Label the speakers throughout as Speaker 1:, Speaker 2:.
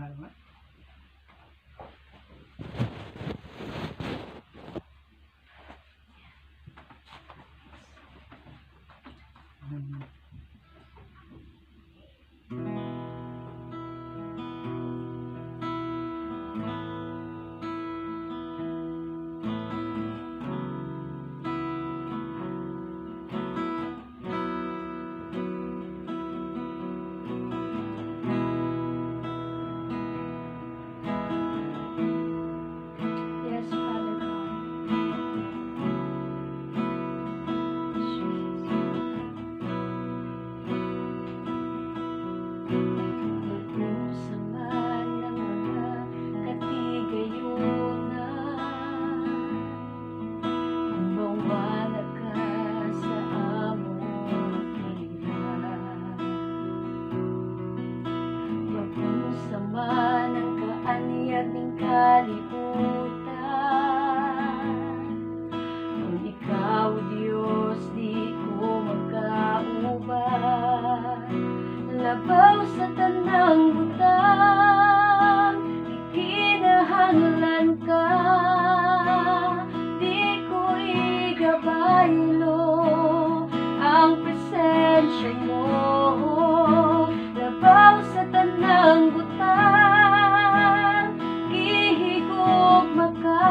Speaker 1: naman.
Speaker 2: Yes, Father God. Magkusaman ng mga katigayunan, kung mawala ka sa among hirap. Magkusaman ng kaanyag ng kalibutan, kung ikaw, Diyos, di ko magkauban. Labaw sa tanang butang, ikinahanglan ka, di ko igabaylo ang presensya mo. Labaw sa tanang butang, gihigugma ka,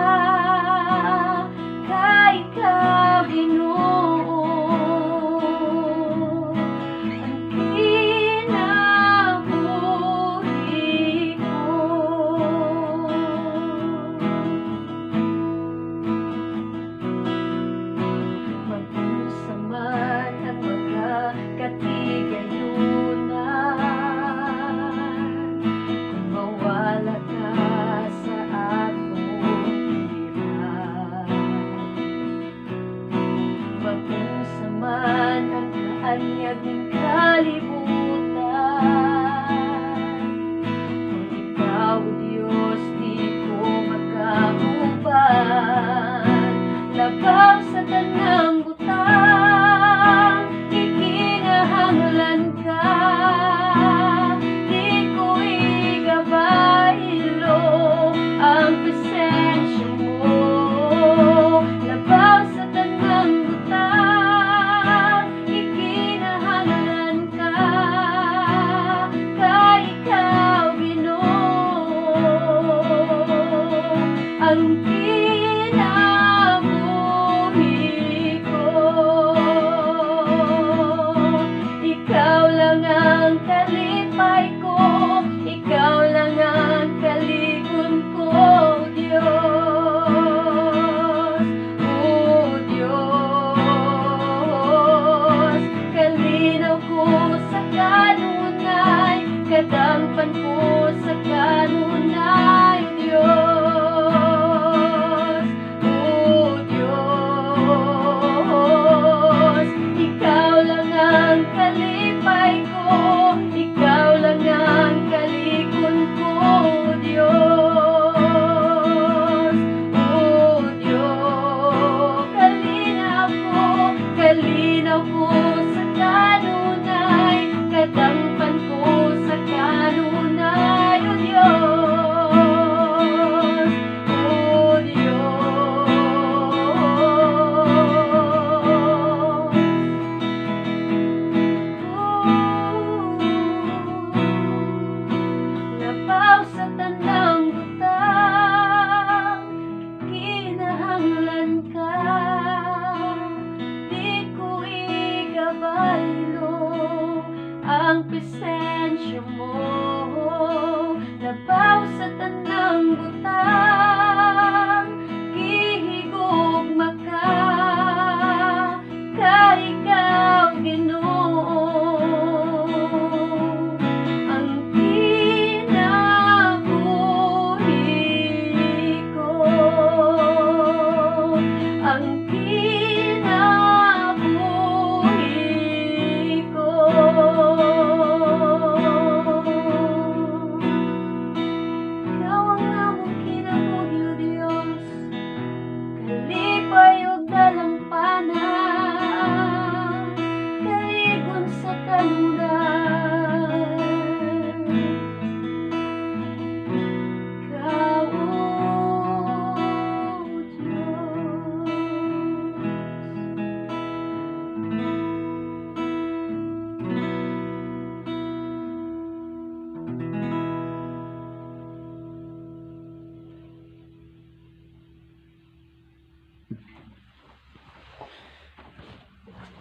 Speaker 2: kay ikaw, Ginoo. Magkusaman ang mga katigayunan, kung mawala ka sa atong hirap. Magkusaman ang kaanyag ng kalibutan, kung ikaw, Diyos, di ko magkauban. Labaw sa tanang butang, ikinahanglan ka, di ko igabaylo ang presensya mo. Labaw sa tanang butang, ikinahanglan ka, kay ikaw, Ginoo. Ang ikaw lang ang kalipay ko, ikaw lang ang kaligon ko, Diyos. O Diyos, kalinaw ko sa kanunay, kadampan ko sa kanunay, Diyos. O Diyos, ikaw lang ang kalipay ko, ikaw lang ang kalikon ko, Diyos. O Diyos, kalinaw ko sa kanunay, kadampan ko sa kanunay, O Diyos. O Diyos. Labaw sa tanang butang, kinahanglan ka, di ko igabaylo ang presensya mo. Labaw sa tanang butang,